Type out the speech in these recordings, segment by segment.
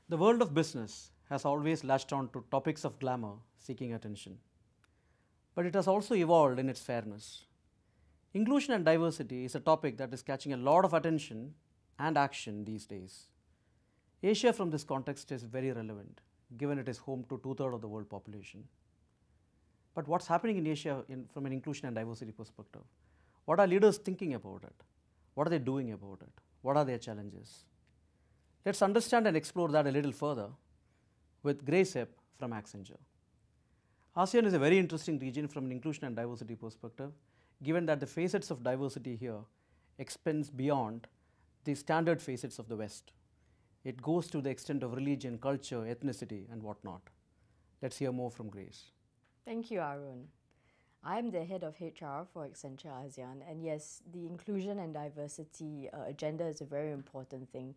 The world of business has always latched on to topics of glamour seeking attention. But it has also evolved in its fairness. Inclusion and diversity is a topic that is catching a lot of attention and action these days. Asia, from this context, is very relevant, given it is home to two-thirds of the world population. But what's happening in Asia from an inclusion and diversity perspective? What are leaders thinking about it? What are they doing about it? What are their challenges? Let's understand and explore that a little further with Grace Epp from Accenture. ASEAN is a very interesting region from an inclusion and diversity perspective, given that the facets of diversity here extends beyond the standard facets of the West. It goes to the extent of religion, culture, ethnicity, and whatnot. Let's hear more from Grace. Thank you, Arun. I'm the head of HR for Accenture ASEAN, and yes, the inclusion and diversity agenda is a very important thing,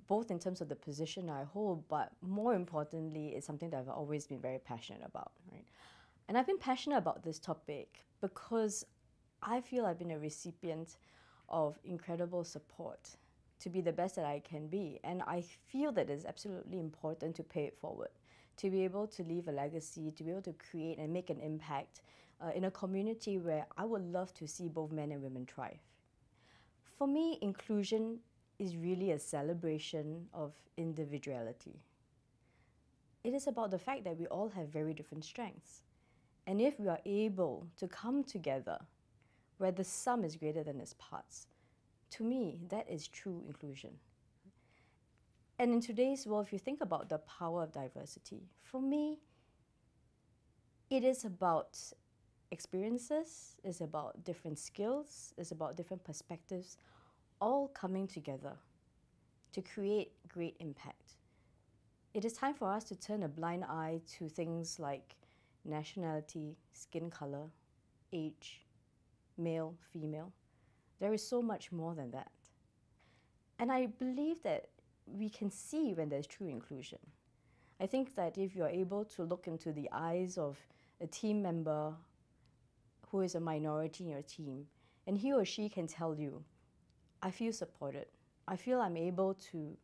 both in terms of the position I hold, but more importantly, it's something that I've always been very passionate about, right? And I've been passionate about this topic because I feel I've been a recipient of incredible support to be the best that I can be, and I feel that it's absolutely important to pay it forward, to be able to leave a legacy, to be able to create and make an impact in a community where I would love to see both men and women thrive. For me, inclusion is really a celebration of individuality. It is about the fact that we all have very different strengths. And if we are able to come together where the sum is greater than its parts, to me, that is true inclusion. And in today's world, if you think about the power of diversity, for me, it is about experiences, it's about different skills, it's about different perspectives, all coming together to create great impact. It is time for us to turn a blind eye to things like nationality, skin color, age, male, female. There is so much more than that. And I believe that we can see when there's true inclusion. I think that if you're able to look into the eyes of a team member who is a minority in your team, and he or she can tell you, I feel supported. I feel I'm able to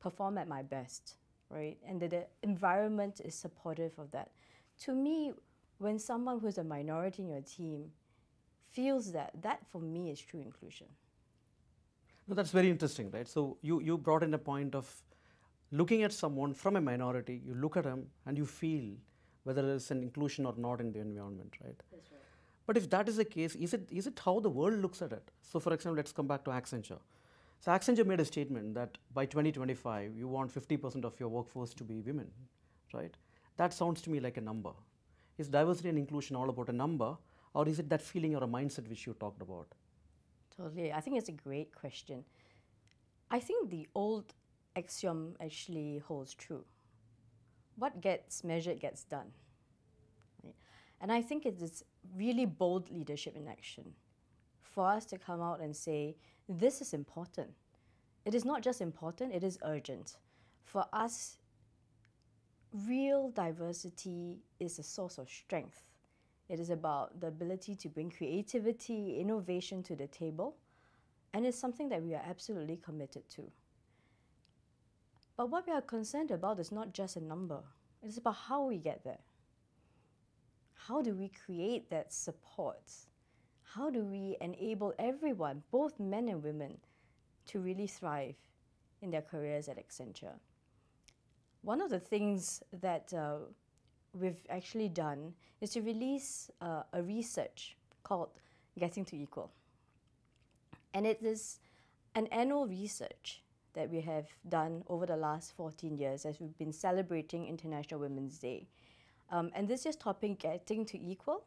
perform at my best, right? And that the environment is supportive of that. To me, when someone who's a minority in your team feels that, that for me is true inclusion. No, that's very interesting, right? So you brought in a point of looking at someone from a minority, you look at him and you feel whether there's an inclusion or not in the environment, right? That's right. But if that is the case, is it how the world looks at it? So for example, let's come back to Accenture. So Accenture made a statement that by 2025, you want 50% of your workforce to be women, right? That sounds to me like a number. Is diversity and inclusion all about a number, or is it that feeling or a mindset which you talked about? Totally. I think it's a great question. I think the old axiom actually holds true. What gets measured gets done. Right? And I think it is really bold leadership in action for us to come out and say, this is important. It is not just important, it is urgent. For us, real diversity is a source of strength. It is about the ability to bring creativity, innovation to the table, and it's something that we are absolutely committed to. But what we are concerned about is not just a number. It's about how we get there. How do we create that support? How do we enable everyone, both men and women, to really thrive in their careers at Accenture? One of the things that we've actually done is to release a research called Getting to Equal. And it is an annual research that we have done over the last 14 years as we've been celebrating International Women's Day. And this year's topic, Getting to Equal,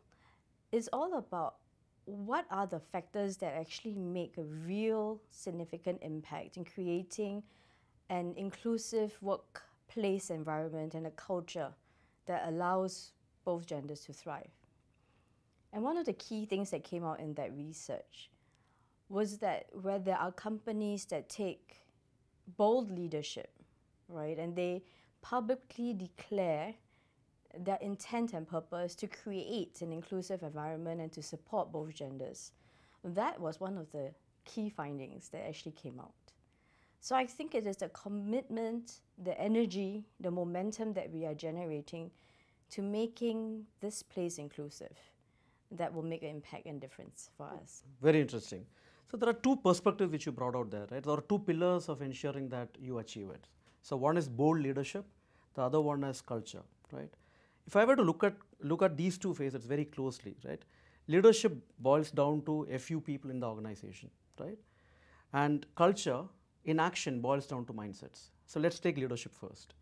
is all about what are the factors that actually make a real significant impact in creating an inclusive workplace environment and a culture that allows both genders to thrive. And one of the key things that came out in that research was that where there are companies that take bold leadership, right, and they publicly declare their intent and purpose to create an inclusive environment and to support both genders. That was one of the key findings that actually came out. So I think it is the commitment, the energy, the momentum that we are generating to making this place inclusive that will make an impact and difference for us. Very interesting. So there are two perspectives which you brought out there, right? There are two pillars of ensuring that you achieve it. So one is bold leadership, the other one is culture, right? If I were to look at these two phases very closely, right? Leadership boils down to a few people in the organization, right? And culture in action boils down to mindsets. So let's take leadership first.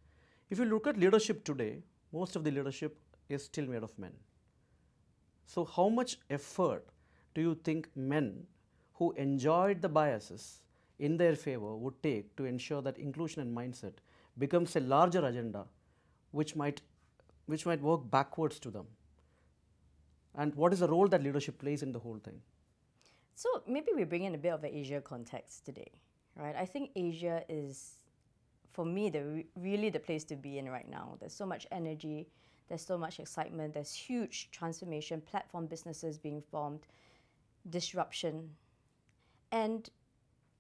If you look at leadership today, most of the leadership is still made of men. So how much effort do you think men who enjoyed the biases in their favor would take to ensure that inclusion and mindset becomes a larger agenda which might work backwards to them? And what is the role that leadership plays in the whole thing? So maybe we bring in a bit of an Asia context today, right? I think Asia is, for me, really the place to be in right now. There's so much energy, there's so much excitement, there's huge transformation, platform businesses being formed, disruption. And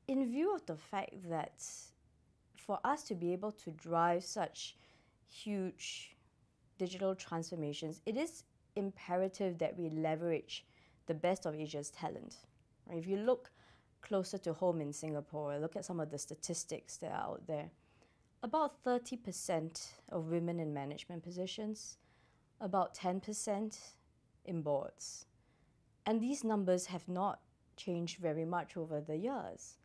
in view of the fact that for us to be able to drive such huge digital transformations, it is imperative that we leverage the best of Asia's talent. Right? If you look closer to home in Singapore, look at some of the statistics that are out there. About 30% of women in management positions, about 10% in boards. And these numbers have not changed very much over the years.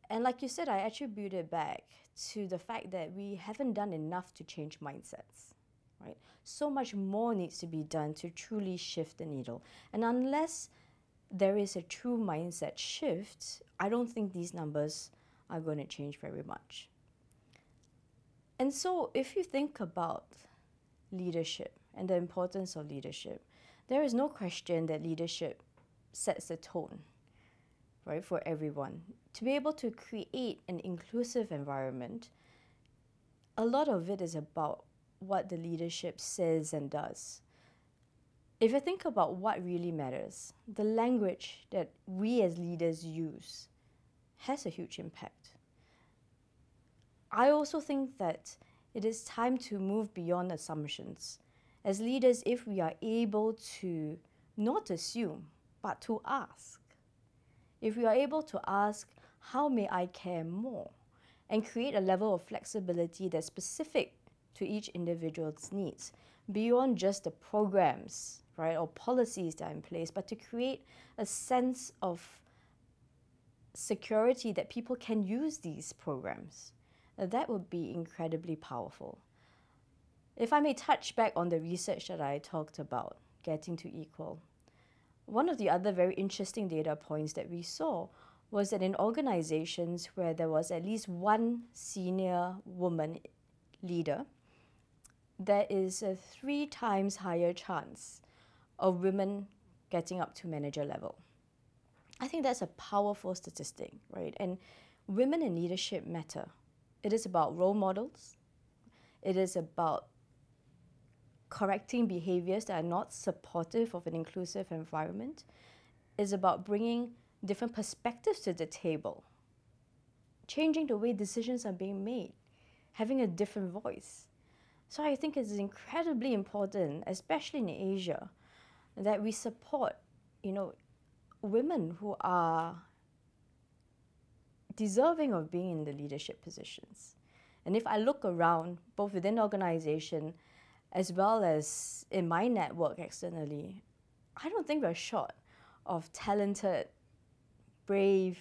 And like you said, I attribute it back to the fact that we haven't done enough to change mindsets. Right? So much more needs to be done to truly shift the needle. And unless there is a true mindset shift, I don't think these numbers are going to change very much. And so if you think about leadership and the importance of leadership, there is no question that leadership sets the tone, right, for everyone. To be able to create an inclusive environment, a lot of it is about what the leadership says and does. If you think about what really matters, the language that we as leaders use has a huge impact. I also think that it is time to move beyond assumptions. As leaders, if we are able to not assume, but to ask, if we are able to ask, how may I care more? And create a level of flexibility that's specific to each individual's needs, beyond just the programs, right, or policies that are in place, but to create a sense of security that people can use these programs. That would be incredibly powerful. If I may touch back on the research that I talked about, getting to equal, one of the other very interesting data points that we saw was that in organizations where there was at least one senior woman leader, there is a 3 times higher chance of women getting up to manager level. I think that's a powerful statistic, right? And women in leadership matter. It is about role models. It is about correcting behaviors that are not supportive of an inclusive environment. It's about bringing different perspectives to the table, changing the way decisions are being made, having a different voice. So I think it's incredibly important, especially in Asia, that we support, women who are deserving of being in the leadership positions. And if I look around, both within the organization as well as in my network externally, I don't think we're short of talented, brave,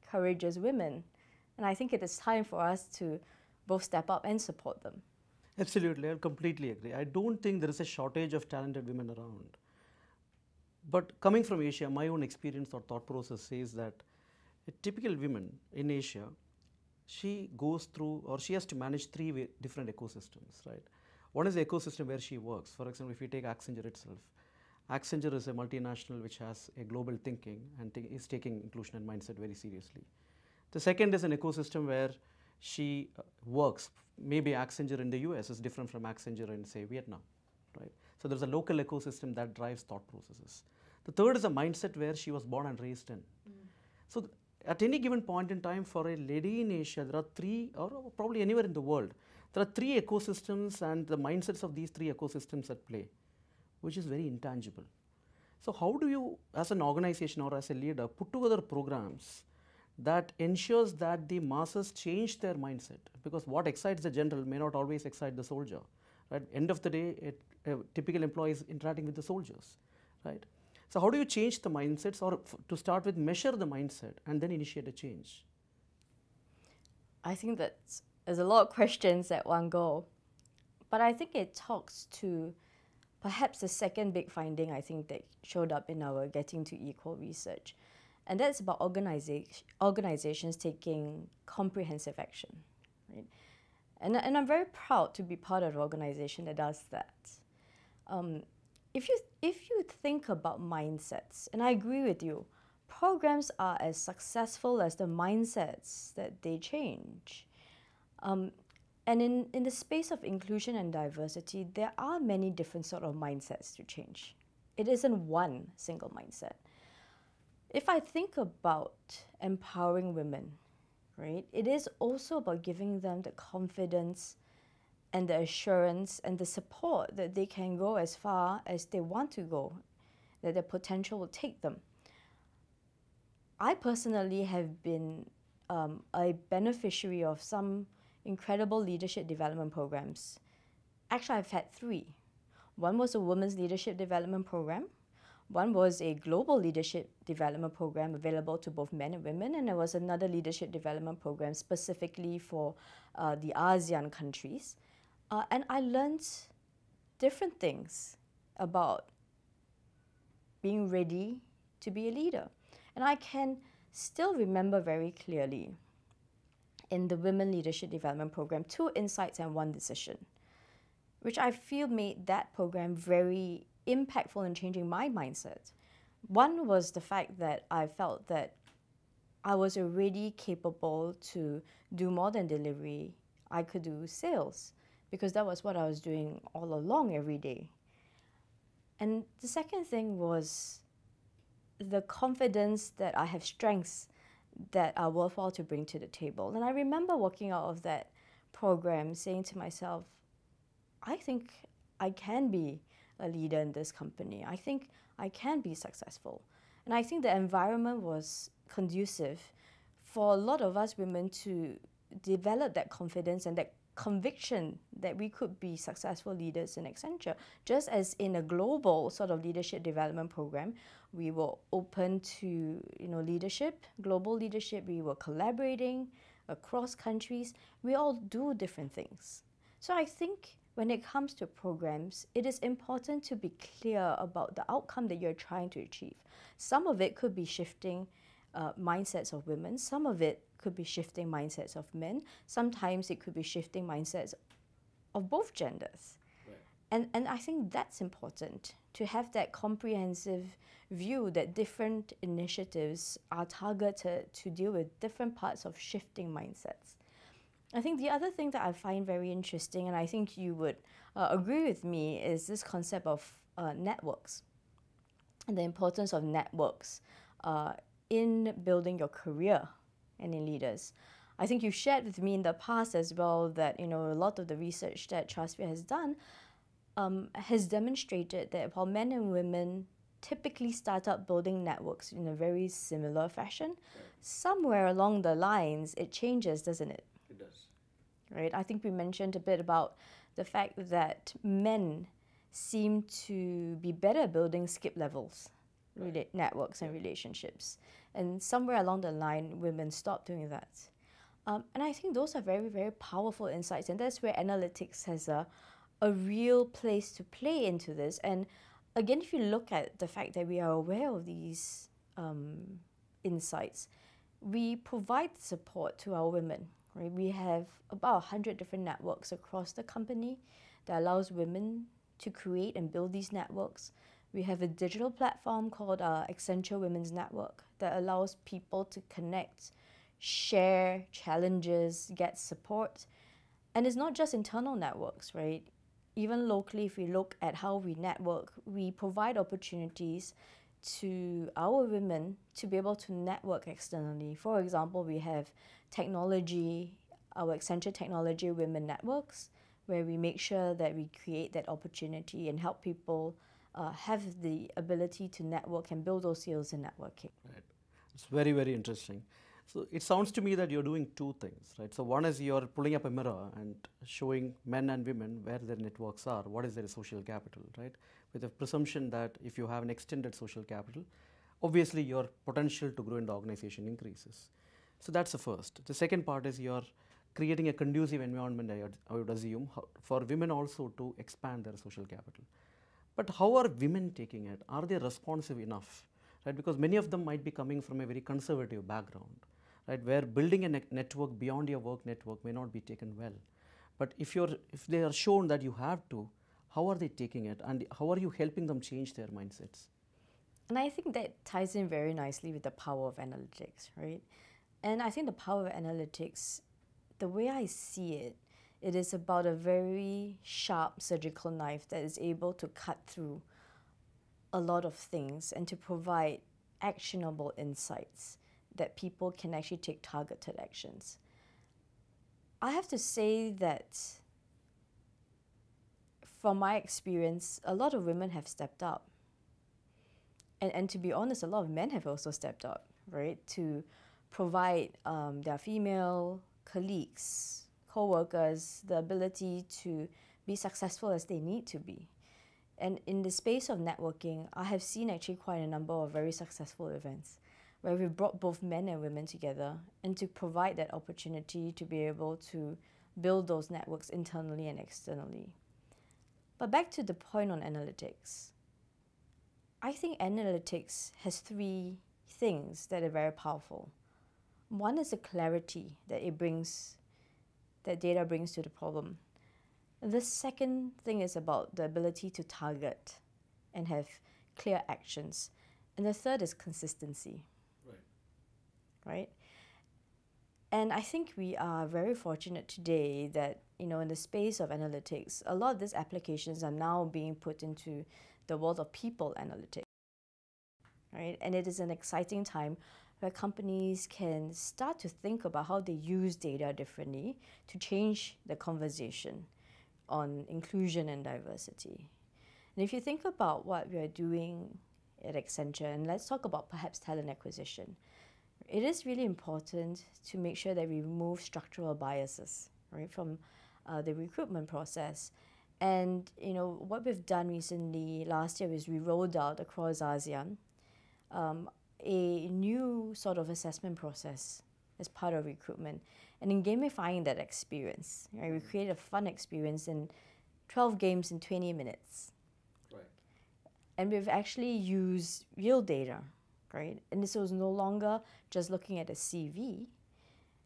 courageous women. And I think it is time for us to both step up and support them. Absolutely, I completely agree. I don't think there is a shortage of talented women around. But coming from Asia, my own experience or thought process says that a typical woman in Asia, she goes through or she has to manage 3 different ecosystems, right? One is the ecosystem where she works. For example, if you take Accenture itself, Accenture is a multinational which has a global thinking and is taking inclusion and mindset very seriously. The second is an ecosystem where she works. Maybe Accenture in the US is different from Accenture in, say, Vietnam, right? So there's a local ecosystem that drives thought processes. The third is a mindset where she was born and raised in. So at any given point in time for a lady in Asia, there are three, or probably anywhere in the world, there are three ecosystems and the mindsets of these three ecosystems at play, which is very intangible. So how do you, as an organization or as a leader, put together programs that ensures that the masses change their mindset? Because what excites the general may not always excite the soldier, right? End of the day, a typical employee is interacting with the soldiers, right? So how do you change the mindsets, or to start with, measure the mindset and then initiate a change? I think that there's a lot of questions at one go, but I think it talks to perhaps the second big finding I think that showed up in our Getting to Equal research, and that's about organizations taking comprehensive action, right? And I'm very proud to be part of an organization that does that. If you think about mindsets, and I agree with you, programs are as successful as the mindsets that they change. And in the space of inclusion and diversity, there are many different sort of mindsets to change. It isn't one single mindset. If I think about empowering women, right, it is also about giving them the confidence and the assurance and the support that they can go as far as they want to go, that their potential will take them. I personally have been a beneficiary of some incredible leadership development programs. Actually, I've had three. One was a women's leadership development program. One was a global leadership development program available to both men and women, and there was another leadership development program specifically for the ASEAN countries. And I learned different things about being ready to be a leader. And I can still remember very clearly in the Women Leadership Development Program, 2 insights and 1 decision, which I feel made that program very impactful in changing my mindset. One was the fact that I felt that I was already capable to do more than delivery. I could do sales, because that was what I was doing all along every day. And the second thing was the confidence that I have strengths that are worthwhile to bring to the table. And I remember walking out of that program saying to myself, I think I can be a leader in this company. I think I can be successful. And I think the environment was conducive for a lot of us women to develop that confidence and that conviction that we could be successful leaders in Accenture. Just as in a global sort of leadership development program, we were open to leadership, global leadership. We were collaborating across countries. We all do different things. So I think when it comes to programs, it is important to be clear about the outcome that you're trying to achieve. Some of it could be shifting mindsets of women. Some of it could be shifting mindsets of men. Sometimes it could be shifting mindsets of both genders. Right. And I think that's important, to have that comprehensive view that different initiatives are targeted to deal with different parts of shifting mindsets. I think the other thing that I find very interesting, and I think you would agree with me, is this concept of networks and the importance of networks in building your career and in leaders. I think you shared with me in the past as well that a lot of the research that TrustSphere has done has demonstrated that while men and women typically start out building networks in a very similar fashion, right, somewhere along the lines it changes, doesn't it? It does. Right? I think we mentioned a bit about the fact that men seem to be better at building skip levels, right, networks and relationships. And somewhere along the line, women stop doing that. And I think those are very, very powerful insights. And that's where analytics has a real place to play into this. And again, if you look at the fact that we are aware of these insights, we provide support to our women. Right? We have about 100 different networks across the company that allows women to create and build these networks. We have a digital platform called Accenture Women's Network that allows people to connect, share challenges, get support. And it's not just internal networks, right? Even locally, if we look at how we network, we provide opportunities to our women to be able to network externally. For example, we have technology, our Accenture Technology Women Networks, where we make sure that we create that opportunity and help people have the ability to network and build those skills in networking. Right. It's very, very interesting. So it sounds to me that you're doing two things, right? So one is you're pulling up a mirror and showing men and women where their networks are, what is their social capital, right? With the presumption that if you have an extended social capital, obviously your potential to grow in the organization increases. So that's the first. The second part is you're creating a conducive environment, I would assume, for women also to expand their social capital. But how are women taking it? Are they responsive enough? Right? Because many of them might be coming from a very conservative background, right? Where building a network beyond your work network may not be taken well. But if they are shown that you have to, how are they taking it, and how are you helping them change their mindsets? And I think that ties in very nicely with the power of analytics, right? And I think the power of analytics, the way I see it, it is about a very sharp surgical knife that is able to cut through a lot of things and to provide actionable insights that people can actually take targeted actions. I have to say that from my experience, a lot of women have stepped up. And to be honest, a lot of men have also stepped up, right, to provide their female colleagues, co-workers, the ability to be successful as they need to be. And in the space of networking, I have seen actually quite a number of very successful events where we've brought both men and women together and to provide that opportunity to be able to build those networks internally and externally. But back to the point on analytics. I think analytics has three things that are very powerful. One is the clarity that that data brings to the problem. The second thing is about the ability to target and have clear actions. And the third is consistency. Right? And I think we are very fortunate today that, in the space of analytics, a lot of these applications are now being put into the world of people analytics. Right? And it is an exciting time where companies can start to think about how they use data differently to change the conversation on inclusion and diversity. And if you think about what we are doing at Accenture, and let's talk about perhaps talent acquisition, it is really important to make sure that we remove structural biases, right, from the recruitment process. And what we've done recently, last year, is we rolled out across ASEAN a new sort of assessment process as part of recruitment. And in gamifying that experience, right, we created a fun experience in 12 games in 20 minutes. Right. And we've actually used real data, right? And this was no longer just looking at a CV,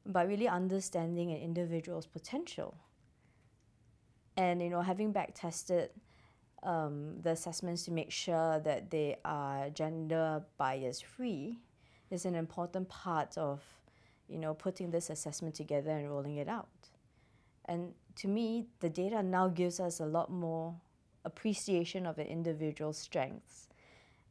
but really understanding an individual's potential. And having back tested the assessments to make sure that they are gender bias free is an important part of putting this assessment together and rolling it out. And to me, the data now gives us a lot more appreciation of an individual's strengths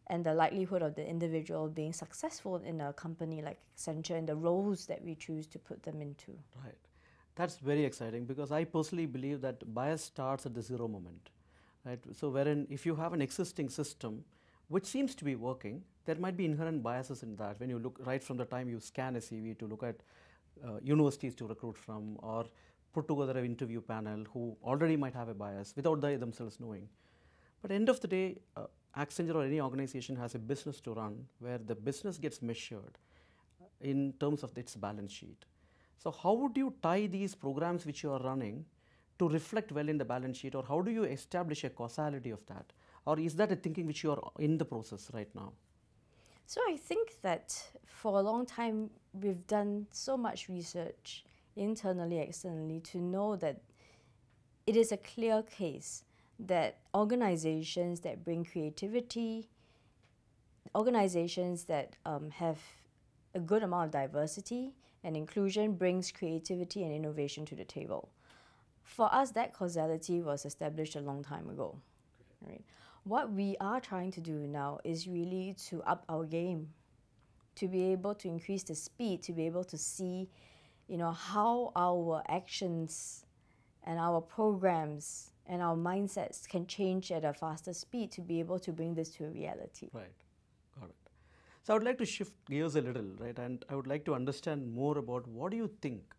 and the likelihood of the individual being successful in a company like Accenture and the roles that we choose to put them into. Right. That's very exciting because I personally believe that bias starts at the zero moment. Right? So wherein if you have an existing system which seems to be working, there might be inherent biases in that when you look right from the time you scan a CV to look at universities to recruit from or put together an interview panel who already might have a bias without they themselves knowing. But end of the day, Accenture or any organization has a business to run where the business gets measured in terms of its balance sheet. So how would you tie these programs which you are running to reflect well in the balance sheet, or how do you establish a causality of that? Or is that a thinking which you are in the process right now? So I think that for a long time, we've done so much research internally, externally, to know that it is a clear case that organizations that bring creativity, organizations that have a good amount of diversity and inclusion brings creativity and innovation to the table. For us, that causality was established a long time ago. Right? What we are trying to do now is really to up our game, to be able to increase the speed, to be able to see, how our actions and our programs and our mindsets can change at a faster speed to be able to bring this to a reality. Right, got it. So I would like to shift gears a little, right? And I would like to understand more about what do you think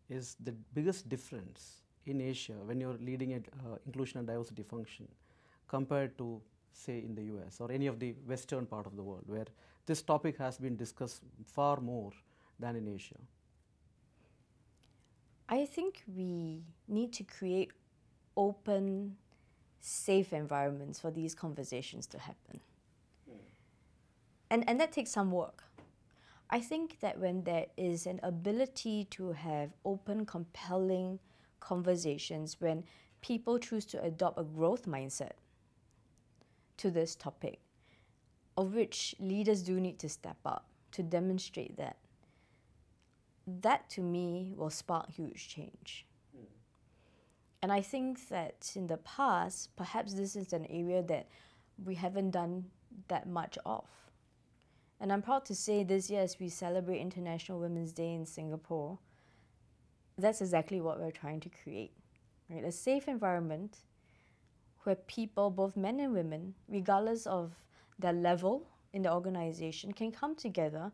is the biggest difference in Asia when you're leading an inclusion and diversity function compared to, say, in the US or any of the Western part of the world where this topic has been discussed far more than in Asia? I think we need to create open, safe environments for these conversations to happen. And that takes some work. I think that when there is an ability to have open, compelling conversations, when people choose to adopt a growth mindset to this topic, of which leaders do need to step up to demonstrate that to me will spark huge change. And I think that in the past, perhaps this is an area that we haven't done that much of. And I'm proud to say this year, as we celebrate International Women's Day in Singapore, that's exactly what we're trying to create, right? A safe environment where people, both men and women, regardless of their level in the organization, can come together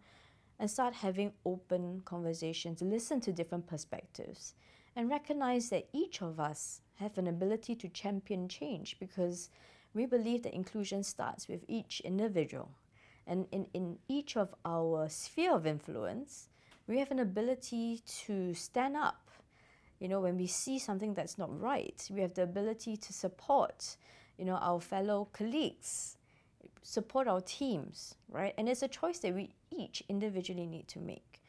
and start having open conversations, listen to different perspectives, and recognize that each of us have an ability to champion change, because we believe that inclusion starts with each individual. And in each of our sphere of influence, we have an ability to stand up. When we see something that's not right, we have the ability to support, our fellow colleagues, support our teams, right? And it's a choice that we each individually need to make.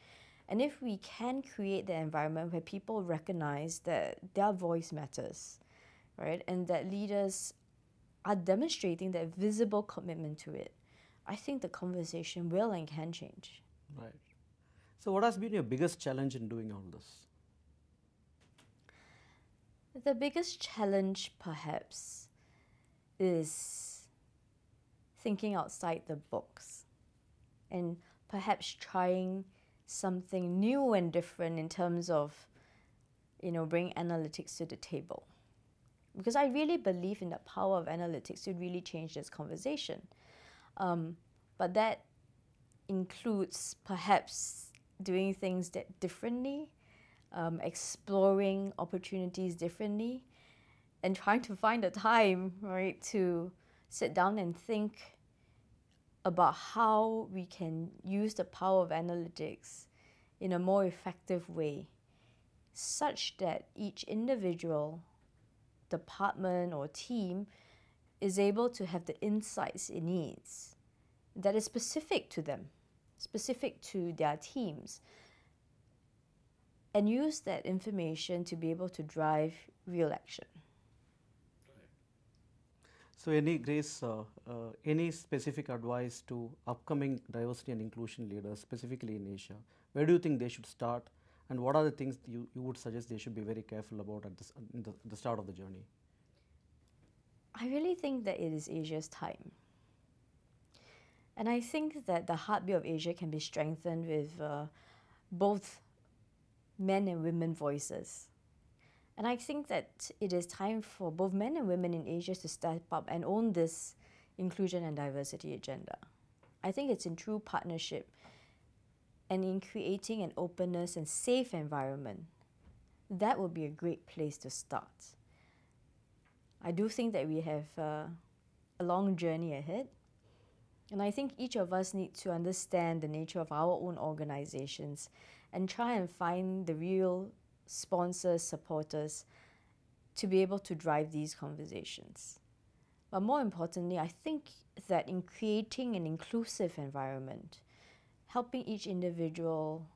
And if we can create the environment where people recognize that their voice matters, right? And that leaders are demonstrating that visible commitment to it, I think the conversation will and can change. Right. So what has been your biggest challenge in doing all this? The biggest challenge, perhaps, is thinking outside the box and perhaps trying something new and different in terms of, bring analytics to the table. Because I really believe in the power of analytics to really change this conversation. But that includes perhaps doing things differently, exploring opportunities differently, and trying to find a time, right, to sit down and think about how we can use the power of analytics in a more effective way, such that each individual, department, or team is able to have the insights it needs that is specific to them, specific to their teams, and use that information to be able to drive real action. So any specific advice to upcoming diversity and inclusion leaders, specifically in Asia? Where do you think they should start, and what are the things you would suggest they should be very careful about at the start of the journey? I really think that it is Asia's time. And I think that the heartbeat of Asia can be strengthened with both men and women voices. And I think that it is time for both men and women in Asia to step up and own this inclusion and diversity agenda. I think it's in true partnership and in creating an openness and safe environment. That would be a great place to start. I do think that we have a long journey ahead. And I think each of us need to understand the nature of our own organizations and try and find the real sponsors, supporters, to be able to drive these conversations. But more importantly, I think that in creating an inclusive environment, helping each individual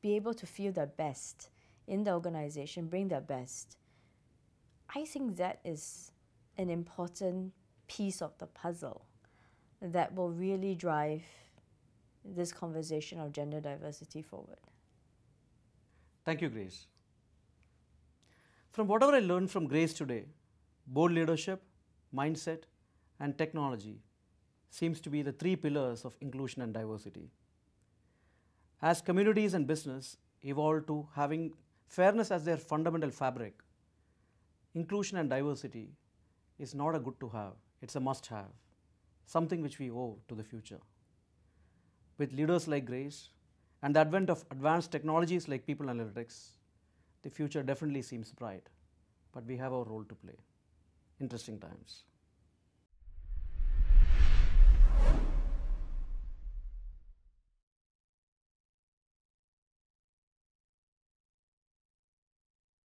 be able to feel their best in the organization, bring their best, I think that is an important piece of the puzzle that will really drive this conversation of gender diversity forward. Thank you, Grace. From whatever I learned from Grace today, bold leadership, mindset, and technology seems to be the three pillars of inclusion and diversity. As communities and business evolve to having fairness as their fundamental fabric, inclusion and diversity is not a good to have, it's a must have, something which we owe to the future. With leaders like Grace and the advent of advanced technologies like people analytics, the future definitely seems bright, but we have our role to play. Interesting times.